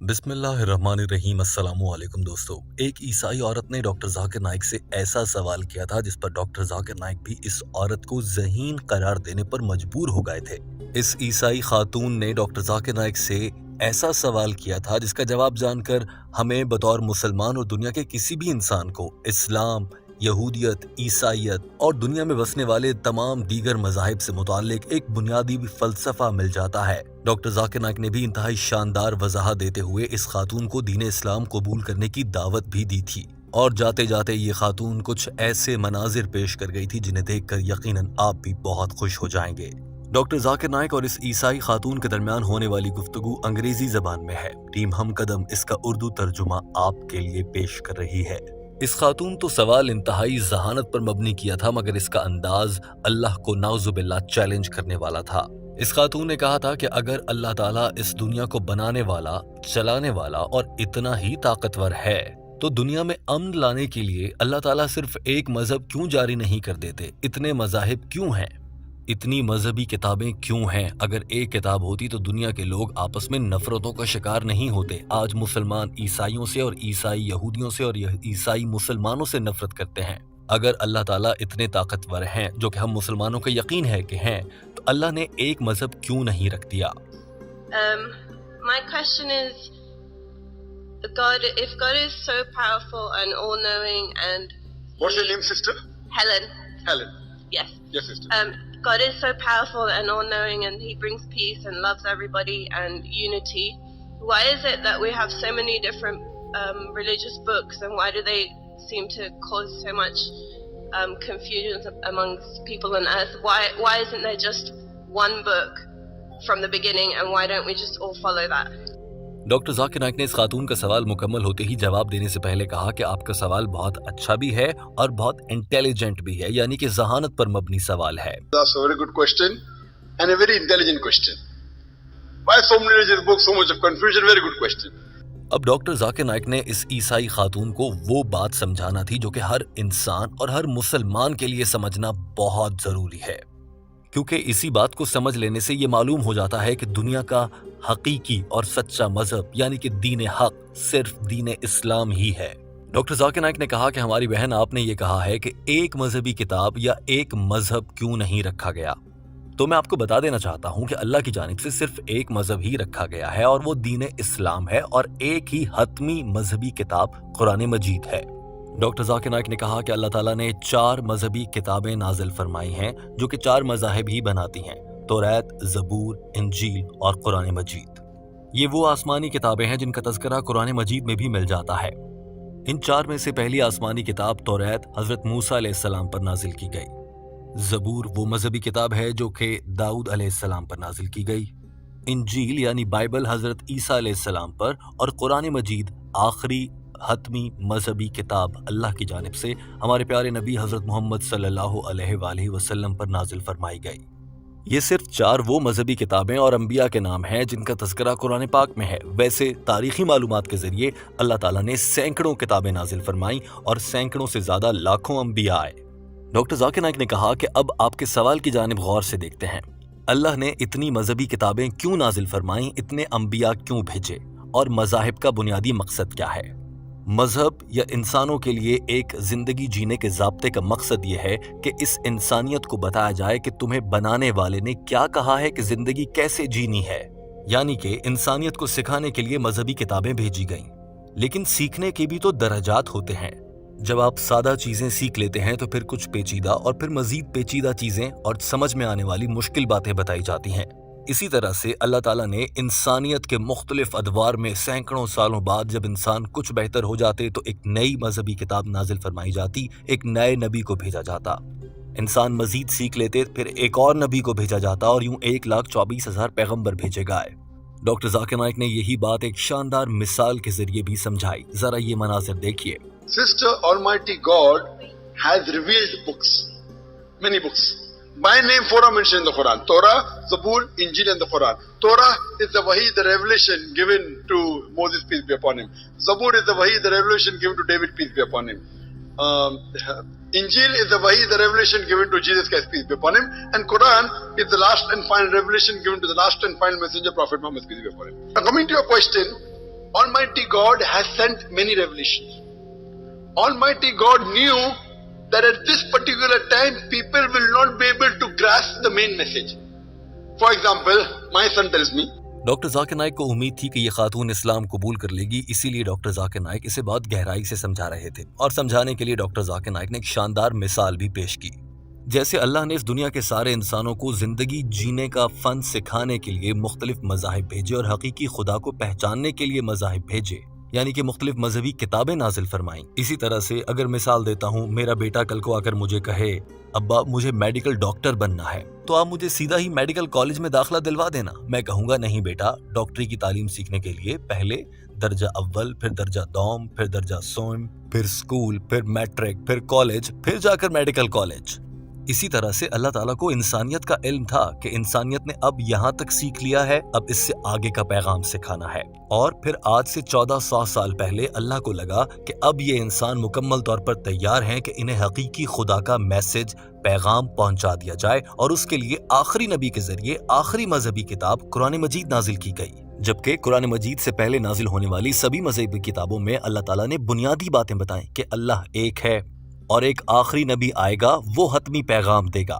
بسم اللہ الرحمن الرحیم۔ السلام علیکم دوستو۔ ایک عیسائی عورت نے ڈاکٹر ذاکر نائک سے ایسا سوال کیا تھا جس پر ڈاکٹر ذاکر نائک بھی اس عورت کو ذہین قرار دینے پر مجبور ہو گئے تھے۔ اس عیسائی خاتون نے ڈاکٹر ذاکر نائک سے ایسا سوال کیا تھا جس کا جواب جان کر ہمیں بطور مسلمان اور دنیا کے کسی بھی انسان کو اسلام، یہودیت، عیسائیت اور دنیا میں بسنے والے تمام دیگر مذاہب سے متعلق ایک بنیادی فلسفہ مل جاتا ہے۔ ڈاکٹر ذاکر نائک نے بھی انتہائی شاندار وضاحت دیتے ہوئے اس خاتون کو دین اسلام قبول کرنے کی دعوت بھی دی تھی، اور جاتے جاتے یہ خاتون کچھ ایسے مناظر پیش کر گئی تھی جنہیں دیکھ کر یقیناً آپ بھی بہت خوش ہو جائیں گے۔ ڈاکٹر ذاکر نائک اور اس عیسائی خاتون کے درمیان ہونے والی گفتگو انگریزی زبان میں ہے۔ ٹیم ہم قدم اس کا اردو ترجمہ آپ کے لیے پیش کر رہی ہے۔ اس خاتون تو سوال انتہائی ذہانت پر مبنی کیا تھا، مگر اس کا انداز اللہ کو نعوذ باللہ چیلنج کرنے والا تھا۔ اس خاتون نے کہا تھا کہ اگر اللہ تعالیٰ اس دنیا کو بنانے والا، چلانے والا اور اتنا ہی طاقتور ہے تو دنیا میں امن لانے کے لیے اللہ تعالیٰ صرف ایک مذہب کیوں جاری نہیں کر دیتے؟ اتنے مذاہب کیوں ہیں؟ اتنی مذہبی کتابیں کیوں ہیں؟ اگر ایک کتاب ہوتی تو دنیا کے لوگ آپس میں نفرتوں کا شکار نہیں ہوتے۔ آج مسلمان عیسائیوں سے اور عیسائی یہودیوں سے اور عیسائی مسلمانوں سے نفرت کرتے ہیں۔ اگر اللہ تعالیٰ اتنے طاقتور ہیں، جو کہ ہم مسلمانوں کا یقین ہے کہ ہیں، تو اللہ نے ایک مذہب کیوں نہیں رکھ دیا؟ My question is, if God is so powerful and all-knowing and... What's your name, sister? Helen. Helen. Yes. Yes, sister. God is so powerful and all-knowing and He brings peace and loves everybody and unity. Why is it that we have so many different religious books, and why do they seem to cause so much confusion amongst people on earth? Why isn't there just one book from the beginning, and why don't we just all follow that? Doctor Zakir Naik نے اس خاتون کا سوال مکمل ہوتے ہی جواب دینے سے پہلے کہا کہ آپ کا سوال بہت اچھا بھی ہے اور بہت انٹیلیجنٹ بھی ہے، یعنی کہ ذہانت پر مبنی سوال ہے۔ That's a very good question and a very intelligent question. Why so many religious books, so much of confusion? Very good question. اب ڈاکٹر ذاکر نائک نے اس عیسائی خاتون کو وہ بات سمجھانا تھی جو کہ ہر انسان اور ہر مسلمان کے لیے سمجھنا بہت ضروری ہے، کیونکہ اسی بات کو سمجھ لینے سے یہ معلوم ہو جاتا ہے کہ دنیا کا حقیقی اور سچا مذہب یعنی کہ دین حق صرف دین اسلام ہی ہے۔ ڈاکٹر ذاکر نائک نے کہا کہ ہماری بہن آپ نے یہ کہا ہے کہ ایک مذہبی کتاب یا ایک مذہب کیوں نہیں رکھا گیا، تو میں آپ کو بتا دینا چاہتا ہوں کہ اللہ کی جانب سے صرف ایک مذہب ہی رکھا گیا ہے، اور وہ دین اسلام ہے، اور ایک ہی حتمی مذہبی کتاب قرآن مجید ہے۔ ڈاکٹر ذاکر نائک نے کہا کہ اللہ تعالیٰ نے 4 مذہبی کتابیں نازل فرمائی ہیں جو کہ 4 مذاہب ہی بناتی ہیں: توریت، زبور، انجیل اور قرآن مجید۔ یہ وہ آسمانی کتابیں ہیں جن کا تذکرہ قرآن مجید میں بھی مل جاتا ہے۔ ان 4 میں سے پہلی آسمانی کتاب توریت حضرت موسیٰ علیہ السلام پر نازل کی گئی۔ زبور وہ مذہبی کتاب ہے جو کہ داؤد علیہ السلام پر نازل کی گئی۔ انجیل یعنی بائبل حضرت عیسیٰ علیہ السلام پر، اور قرآن مجید آخری حتمی مذہبی کتاب اللہ کی جانب سے ہمارے پیارے نبی حضرت محمد صلی اللہ علیہ وآلہ وسلم پر نازل فرمائی گئی۔ یہ صرف 4 وہ مذہبی کتابیں اور انبیاء کے نام ہیں جن کا تذکرہ قرآن پاک میں ہے۔ ویسے تاریخی معلومات کے ذریعے اللہ تعالیٰ نے سینکڑوں کتابیں نازل فرمائیں اور سینکڑوں سے زیادہ لاکھوں انبیاء آئے۔ ڈاکٹر ذاکر نائک نے کہا کہ اب آپ کے سوال کی جانب غور سے دیکھتے ہیں۔ اللہ نے اتنی مذہبی کتابیں کیوں نازل فرمائیں، اتنے انبیاء کیوں بھیجے، اور مذاہب کا بنیادی مقصد کیا ہے؟ مذہب یا انسانوں کے لیے ایک زندگی جینے کے ضابطے کا مقصد یہ ہے کہ اس انسانیت کو بتایا جائے کہ تمہیں بنانے والے نے کیا کہا ہے کہ زندگی کیسے جینی ہے، یعنی کہ انسانیت کو سکھانے کے لیے مذہبی کتابیں بھیجی گئیں۔ لیکن سیکھنے کے بھی تو درجات ہوتے ہیں۔ جب آپ سادہ چیزیں سیکھ لیتے ہیں تو پھر کچھ پیچیدہ اور پھر مزید پیچیدہ چیزیں اور سمجھ میں آنے والی مشکل باتیں بتائی جاتی ہیں۔ اسی طرح سے اللہ تعالیٰ نے انسانیت کے مختلف ادوار میں سینکڑوں سالوں بعد جب انسان کچھ بہتر ہو جاتے تو ایک نئی مذہبی کتاب نازل فرمائی جاتی، ایک نئے نبی کو بھیجا جاتا۔ انسان مزید سیکھ لیتے، پھر ایک اور نبی کو بھیجا جاتا، اور یوں 1,24,000 پیغمبر بھیجے گئے۔ ڈاکٹر ذاکر نائک نے یہی بات ایک شاندار مثال کے ذریعے بھی سمجھائی۔ ذرا یہ مناظر دیکھیے۔ Sister, Almighty God has revealed books, many books. By name, 4 are mentioned in the Quran: Torah, Zabur, Injil, and the Quran. Torah is the wahi, the revelation given to Moses, peace be upon him. Zabur is the wahi, the revelation given to David, peace be upon him. Injil is the wahi, the revelation given to Jesus Christ, peace be upon him. And Quran is the last and final revelation given to the last and final messenger, Prophet Muhammad, peace be upon him. Now coming to your question Almighty God has sent many revelations. Almighty God knew that at this particular time people will not be able to grasp the main message. For example, my son tells me, doctor Zakir Naik کو امید تھی کہ یہ خاتون اسلام قبول کر لے گی، اسی لیے ڈاکٹر ذاکر نائک اسے بہت گہرائی سے سمجھا رہے تھے، اور سمجھانے کے لیے ڈاکٹر ذاکر نائک نے ایک شاندار مثال بھی پیش کی۔ جیسے اللہ نے اس دنیا کے سارے انسانوں کو زندگی جینے کا فن سکھانے کے لیے مختلف مذاہب بھیجے اور حقیقی خدا کو پہچاننے کے لیے مذاہب بھیجے، یعنی کہ مختلف مذہبی کتابیں نازل فرمائیں، اسی طرح سے اگر مثال دیتا ہوں، میرا بیٹا کل کو آ کر مجھے کہے ابا مجھے میڈیکل ڈاکٹر بننا ہے، تو آپ مجھے سیدھا ہی میڈیکل کالج میں داخلہ دلوا دینا۔ میں کہوں گا نہیں بیٹا، ڈاکٹری کی تعلیم سیکھنے کے لیے پہلے درجہ اول، پھر درجہ دوم، پھر درجہ سوم، پھر سکول، پھر میٹرک، پھر کالج، پھر جا کر میڈیکل کالج۔ اسی طرح سے اللہ تعالیٰ کو انسانیت کا علم تھا کہ انسانیت نے اب یہاں تک سیکھ لیا ہے، اب اس سے آگے کا پیغام سکھانا ہے، اور پھر آج سے 1400 سال پہلے اللہ کو لگا کہ اب یہ انسان مکمل طور پر تیار ہیں کہ انہیں حقیقی خدا کا میسج، پیغام پہنچا دیا جائے، اور اس کے لیے آخری نبی کے ذریعے آخری مذہبی کتاب قرآن مجید نازل کی گئی، جبکہ قرآن مجید سے پہلے نازل ہونے والی سبھی مذہبی کتابوں میں اللہ تعالیٰ نے بنیادی باتیں بتائیں کہ اللہ ایک ہے، اور ایک آخری نبی آئے گا، وہ حتمی پیغام دے گا۔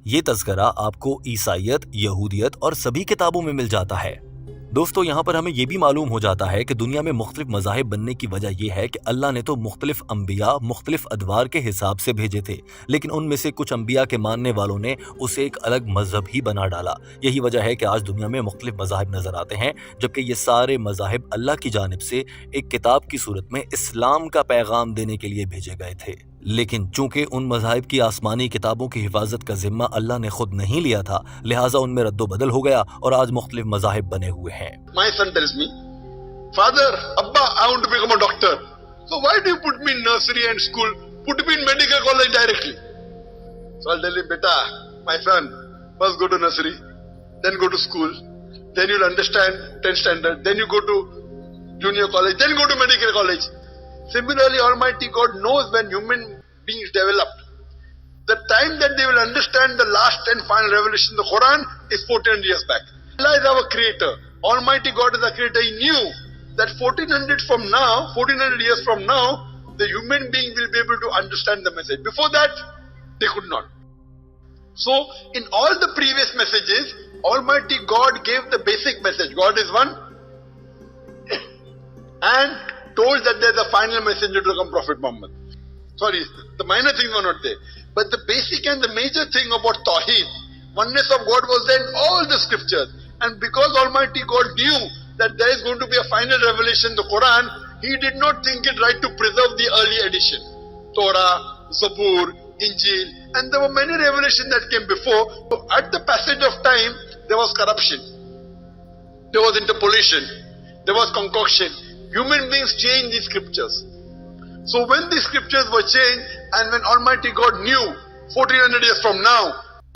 یہ تذکرہ آپ کو عیسائیت، یہودیت اور سبھی کتابوں میں مل جاتا ہے۔ دوستو، یہاں پر ہمیں یہ بھی معلوم ہو جاتا ہے کہ دنیا میں مختلف مذاہب بننے کی وجہ یہ ہے کہ اللہ نے تو مختلف انبیاء مختلف ادوار کے حساب سے بھیجے تھے، لیکن ان میں سے کچھ انبیاء کے ماننے والوں نے اسے ایک الگ مذہب ہی بنا ڈالا۔ یہی وجہ ہے کہ آج دنیا میں مختلف مذاہب نظر آتے ہیں، جبکہ یہ سارے مذاہب اللہ کی جانب سے ایک کتاب کی صورت میں اسلام کا پیغام دینے کے لیے بھیجے گئے تھے، لیکن چونکہ ان مذاہب کی آسمانی کتابوں کی حفاظت کا ذمہ اللہ نے خود نہیں لیا تھا، لہٰذا ان میں رد و بدل ہو گیا اور آج مختلف مذاہب بنے ہوئے ہیں۔ my son tells me, Father, Abba, I want to become a doctor. So why do you put me in nursery and school? Put me in medical college directly. So I'll tell him, Beta, my son, first go to nursery, then go to school, then you'll understand 10th standard, then you go to junior college, then go to medical college. Similarly, Almighty God knows when human beings develop, the time that they will understand the last and final revelation, the Quran, is 1400 years back. Allah is our creator. Almighty God is our creator. He knew that 1400 years from now, the human being will be able to understand the message. Before that, they could not. So, in all the previous messages, Almighty God gave the basic message. God is one, and told that there's a final messenger to come, Prophet Muhammad. Sorry, the minor things were not there. But the basic and the major thing about Tawheed, oneness of God, was there in all the scriptures. And because Almighty God knew that there is going to be a final revelation, the Quran, He did not think it right to preserve the early edition. Torah, Zabur, Injil, and there were many revelations that came before. So at the passage of time, there was corruption, there was interpolation, there was concoction. Human beings changed these scriptures. So when these scriptures were changed, and when Almighty God knew 1400 years from now,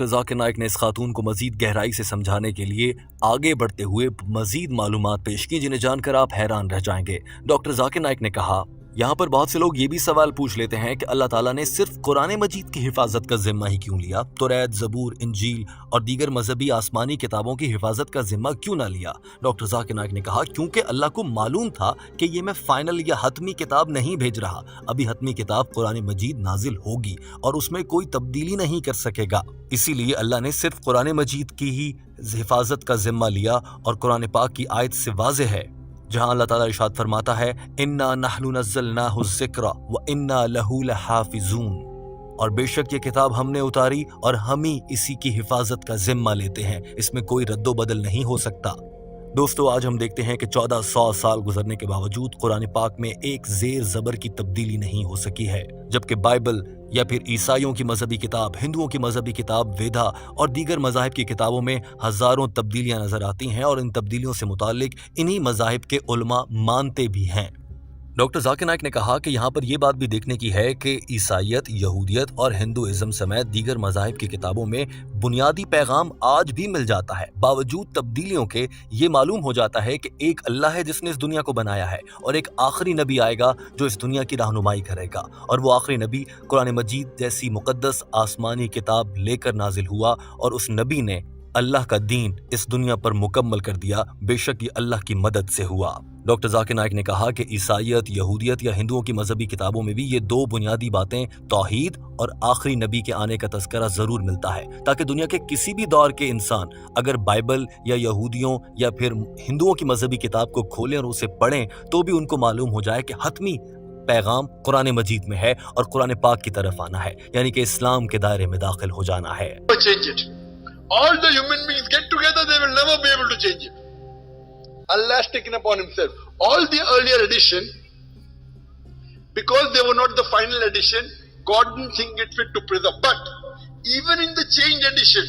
ذاکر نائک نے اس خاتون کو مزید گہرائی سے سمجھانے کے لیے آگے بڑھتے ہوئے مزید معلومات پیش کی، جنہیں جان کر آپ حیران رہ جائیں گے۔ ڈاکٹر ذاکر نائک نے کہا، یہاں پر بہت سے لوگ یہ بھی سوال پوچھ لیتے ہیں کہ اللہ تعالیٰ نے صرف قرآن مجید کی حفاظت کا ذمہ ہی کیوں لیا؟ توریت، زبور، انجیل اور دیگر مذہبی آسمانی کتابوں کی حفاظت کا ذمہ کیوں نہ لیا؟ ڈاکٹر ذاکر نائک نے کہا، کیونکہ اللہ کو معلوم تھا کہ یہ میں فائنل یا حتمی کتاب نہیں بھیج رہا، ابھی حتمی کتاب قرآن مجید نازل ہوگی اور اس میں کوئی تبدیلی نہیں کر سکے گا، اسی لیے اللہ نے صرف قرآن مجید کی ہی حفاظت کا ذمہ لیا، اور قرآن پاک کی آیت سے واضح ہے جہاں اللہ تعالیٰ ارشاد فرماتا ہے، اِنَّا نَحْنُ نَزَّلْنَاهُ الذِّكْرَ وَإِنَّا لَهُ لَحَافِظُونَ، اور بے شک یہ کتاب ہم نے اتاری اور ہم ہی اسی کی حفاظت کا ذمہ لیتے ہیں، اس میں کوئی رد و بدل نہیں ہو سکتا۔ دوستو، آج ہم دیکھتے ہیں کہ 1400 سال گزرنے کے باوجود قرآن پاک میں ایک زیر زبر کی تبدیلی نہیں ہو سکی ہے، جبکہ بائبل یا پھر عیسائیوں کی مذہبی کتاب، ہندوؤں کی مذہبی کتاب ویدا اور دیگر مذاہب کی کتابوں میں ہزاروں تبدیلیاں نظر آتی ہیں، اور ان تبدیلیوں سے متعلق انہی مذاہب کے علماء مانتے بھی ہیں۔ ڈاکٹر ذاکر نائک نے کہا کہ یہاں پر یہ بات بھی دیکھنے کی ہے کہ عیسائیت، یہودیت اور ہندوازم سمیت دیگر مذاہب کی کتابوں میں بنیادی پیغام آج بھی مل جاتا ہے، باوجود تبدیلیوں کے یہ معلوم ہو جاتا ہے کہ ایک اللہ ہے جس نے اس دنیا کو بنایا ہے، اور ایک آخری نبی آئے گا جو اس دنیا کی رہنمائی کرے گا، اور وہ آخری نبی قرآن مجید جیسی مقدس آسمانی کتاب لے کر نازل ہوا، اور اس نبی نے اللہ کا دین اس دنیا پر مکمل کر دیا، بے شک یہ اللہ کی مدد سے ہوا۔ ڈاکٹر ذاکر نائک نے کہا کہ عیسائیت، یہودیت یا ہندوؤں کی مذہبی کتابوں میں بھی یہ دو بنیادی باتیں توحید اور آخری نبی کے آنے کا تذکرہ ضرور ملتا ہے، تاکہ دنیا کے کسی بھی دور کے انسان اگر بائبل یا یہودیوں یا پھر ہندوؤں کی مذہبی کتاب کو کھولیں اور اسے پڑھیں تو بھی ان کو معلوم ہو جائے کہ حتمی پیغام قرآن مجید میں ہے اور قرآن پاک کی طرف آنا ہے، یعنی کہ اسلام کے دائرے میں داخل ہو جانا ہے۔ All the human beings get together, they will never be able to change it. Allah has taken upon himself. All the earlier edition, because they were not the final edition, God didn't think it fit to preserve. But even in the changed edition,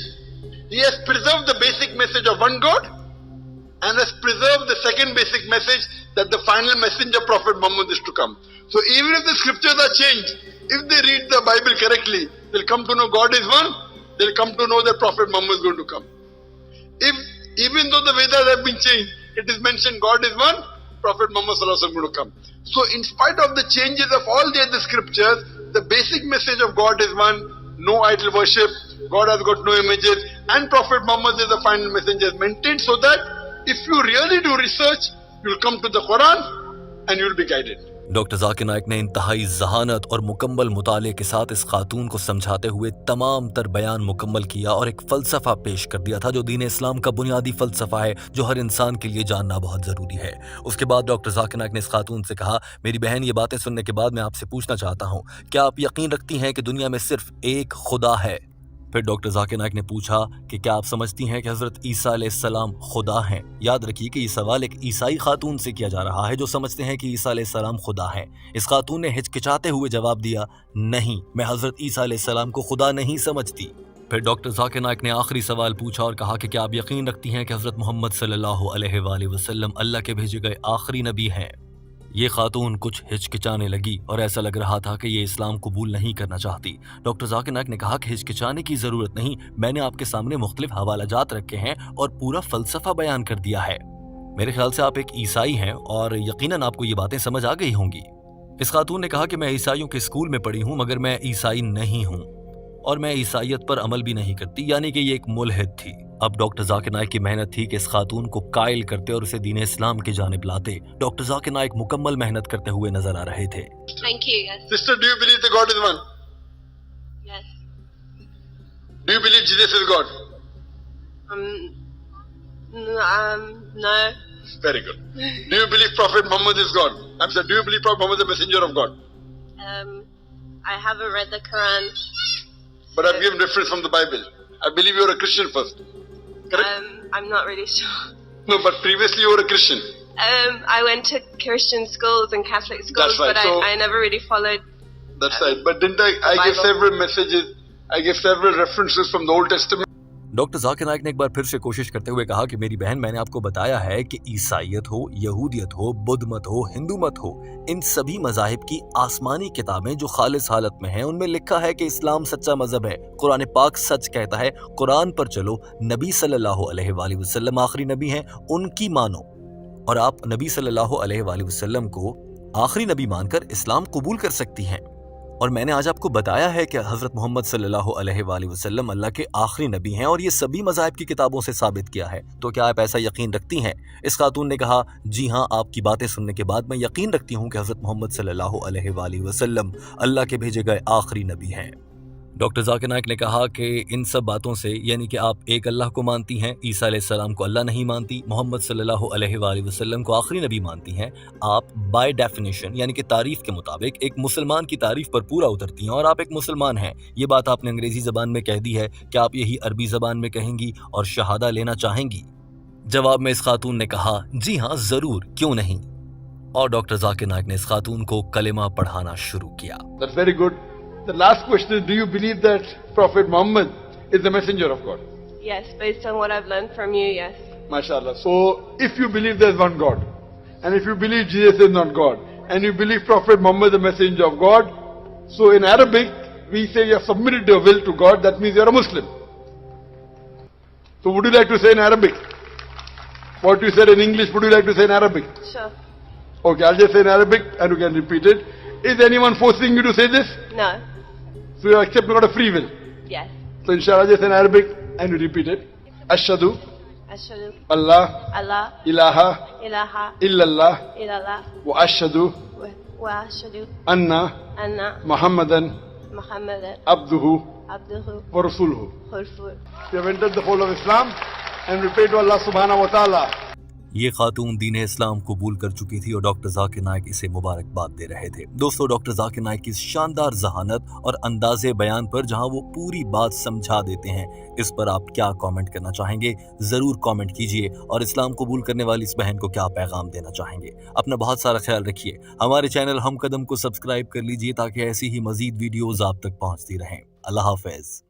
He has preserved the basic message of one God and has preserved the second basic message that the final messenger Prophet Muhammad is to come. So even if the scriptures are changed, if they read the Bible correctly, they'll come to know God is one. They'll come to know that Prophet Muhammad is going to come. If even though the Vedas have been changed, it is mentioned God is one, Prophet Muhammad sallallahu alaihi wasallam is going to come. So in spite of the changes of all the other scriptures, the basic message of God is one, no idol worship, God has got no images, and Prophet Muhammad is the final messenger is maintained, so that if you really do research, you'll come to the Quran and you'll be guided. Doctor Zakir Naik نے انتہائی ذہانت اور مکمل مطالعے کے ساتھ اس خاتون کو سمجھاتے ہوئے تمام تر بیان مکمل کیا اور ایک فلسفہ پیش کر دیا تھا جو دین اسلام کا بنیادی فلسفہ ہے، جو ہر انسان کے لیے جاننا بہت ضروری ہے۔ اس کے بعد ڈاکٹر ذاکر نائک نے اس خاتون سے کہا، میری بہن یہ باتیں سننے کے بعد میں آپ سے پوچھنا چاہتا ہوں، کیا آپ یقین رکھتی ہیں کہ دنیا میں صرف ایک خدا ہے؟ پھر ڈاکٹر ذاکر نائک نے پوچھا کہ کیا آپ سمجھتی ہیں کہ حضرت عیسیٰ علیہ السلام خدا ہیں؟ یاد رکھیے کہ یہ سوال ایک عیسائی خاتون سے کیا جا رہا ہے جو سمجھتے ہیں کہ عیسیٰ علیہ السلام خدا ہیں۔ اس خاتون نے ہچکچاتے ہوئے جواب دیا، نہیں، میں حضرت عیسیٰ علیہ السلام کو خدا نہیں سمجھتی۔ پھر ڈاکٹر ذاکر نائک نے آخری سوال پوچھا اور کہا کہ کیا آپ یقین رکھتی ہیں کہ حضرت محمد صلی اللہ علیہ وآلہ وسلم اللہ کے بھیجے گئے آخری نبی ہیں؟ یہ خاتون کچھ ہچکچانے لگی اور ایسا لگ رہا تھا کہ یہ اسلام قبول نہیں کرنا چاہتی۔ ڈاکٹر ذاکر نائک نے کہا کہ ہچکچانے کی ضرورت نہیں، میں نے آپ کے سامنے مختلف حوالہ جات رکھے ہیں اور پورا فلسفہ بیان کر دیا ہے۔ میرے خیال سے آپ ایک عیسائی ہیں اور یقیناً آپ کو یہ باتیں سمجھ آ گئی ہوں گی۔ اس خاتون نے کہا کہ میں عیسائیوں کے اسکول میں پڑھی ہوں مگر میں عیسائی نہیں ہوں اور میں عیسائیت پر عمل بھی نہیں کرتی، یعنی کہ یہ ایک ملحد تھی۔ اب ڈاکٹر ذاکر نائک کی محنت تھی کہ اس خاتون کو قائل کرتے اور اسے دین اسلام کی جانب لاتے۔ ڈاکٹر ذاکر نائک مکمل محنت کرتے ہوئے نظر آ رہے تھے۔ Thank you, yes. Sister, do you believe that God is one? Yes. Do you believe Jesus is God? No. Very good. Do you believe Prophet Muhammad is God? I'm sorry, do you believe Prophet Muhammad is the messenger of God? I haven't read the Quran. But I've given reference from the Bible. I believe you're a Christian first. Correct? I'm not really sure. No, but previously you were a Christian. I went to Christian schools and Catholic schools, That's right. but So, I never really followed. That's right. But didn't I gave Bible. several messages, I gave several references from the Old Testament. Doctor Zakir Naik نے ایک بار پھر سے کوشش کرتے ہوئے کہا کہ میری بہن، میں نے آپ کو بتایا ہے کہ عیسائیت ہو، یہودیت ہو، بدھ مت ہو، ہندو مت ہو، ان سبھی مذاہب کی آسمانی کتابیں جو خالص حالت میں ہیں ان میں لکھا ہے کہ اسلام سچا مذہب ہے، قرآن پاک سچ کہتا ہے، قرآن پر چلو، نبی صلی اللہ علیہ وآلہ وسلم آخری نبی ہیں، ان کی مانو، اور آپ نبی صلی اللہ علیہ وآلہ وسلم کو آخری نبی مان کر اسلام قبول کر سکتی ہیں۔ اور میں نے آج آپ کو بتایا ہے کہ حضرت محمد صلی اللہ علیہ وآلہ وسلم اللہ کے آخری نبی ہیں اور یہ سبھی مذاہب کی کتابوں سے ثابت کیا ہے، تو کیا آپ ایسا یقین رکھتی ہیں؟ اس خاتون نے کہا، جی ہاں، آپ کی باتیں سننے کے بعد میں یقین رکھتی ہوں کہ حضرت محمد صلی اللہ علیہ وآلہ وسلم اللہ کے بھیجے گئے آخری نبی ہیں۔ ڈاکٹر ذاکر نائک نے کہا کہ ان سب باتوں سے، یعنی کہ آپ ایک اللہ کو مانتی ہیں، عیسیٰ علیہ السلام کو اللہ نہیں مانتی، محمد صلی اللہ علیہ وآلہ وسلم کو آخری نبی مانتی ہیں، آپ بائی ڈیفینیشن یعنی کہ تعریف کے مطابق ایک مسلمان کی تعریف پر پورا اترتی ہیں اور آپ ایک مسلمان ہیں۔ یہ بات آپ نے انگریزی زبان میں کہہ دی ہے، کیا آپ یہی عربی زبان میں کہیں گی اور شہادہ لینا چاہیں گی؟ جواب میں اس خاتون نے کہا، جی ہاں ضرور، کیوں نہیں، اور ڈاکٹر ذاکر نائک نے اس خاتون کو کلمہ پڑھانا شروع کیا۔ That's very good. The last question is, do you believe that Prophet Muhammad is the messenger of God? Yes, based on what I've learned from you, yes. MashaAllah. So, if you believe there's one God, and if you believe Jesus is not God, and you believe Prophet Muhammad is the messenger of God, so in Arabic, we say you have submitted your will to God, that means you're a Muslim. So would you like to say in Arabic? What you said in English, would you like to say in Arabic? Sure. Okay, I'll just say in Arabic, and you can repeat it. Is anyone forcing you to say this? No. So you accept you got a free will. Yes. So inshallah just in Arabic and you repeat it. اشہدو أشهد اللہ ألا الہ إله الا اللہ إلا الله واشہدو وأشهد ان أن محمدا محمدا عبدہ عبده ورسولہ. ورسوله. We have entered the fold of Islam and we pray to Allah subhanahu wa ta'ala. یہ خاتون دین اسلام قبول کر چکی تھی اور ڈاکٹر ذاکر نائک اسے مبارکباد دے رہے تھے. دوستو، ڈاکٹر ذاکر نائک کی اس شاندار ذہانت اور انداز بیان پر جہاں وہ پوری بات سمجھا دیتے ہیں، اس پر آپ کیا کامنٹ کرنا چاہیں گے؟ ضرور کامنٹ کیجئے. اور اسلام قبول کرنے والی اس بہن کو کیا پیغام دینا چاہیں گے؟ اپنا بہت سارا خیال رکھیے. ہمارے چینل ہم قدم کو سبسکرائب کر لیجئے تاکہ ایسی ہی مزید ویڈیوز آپ تک پہنچتی رہیں. اللہ حافظ.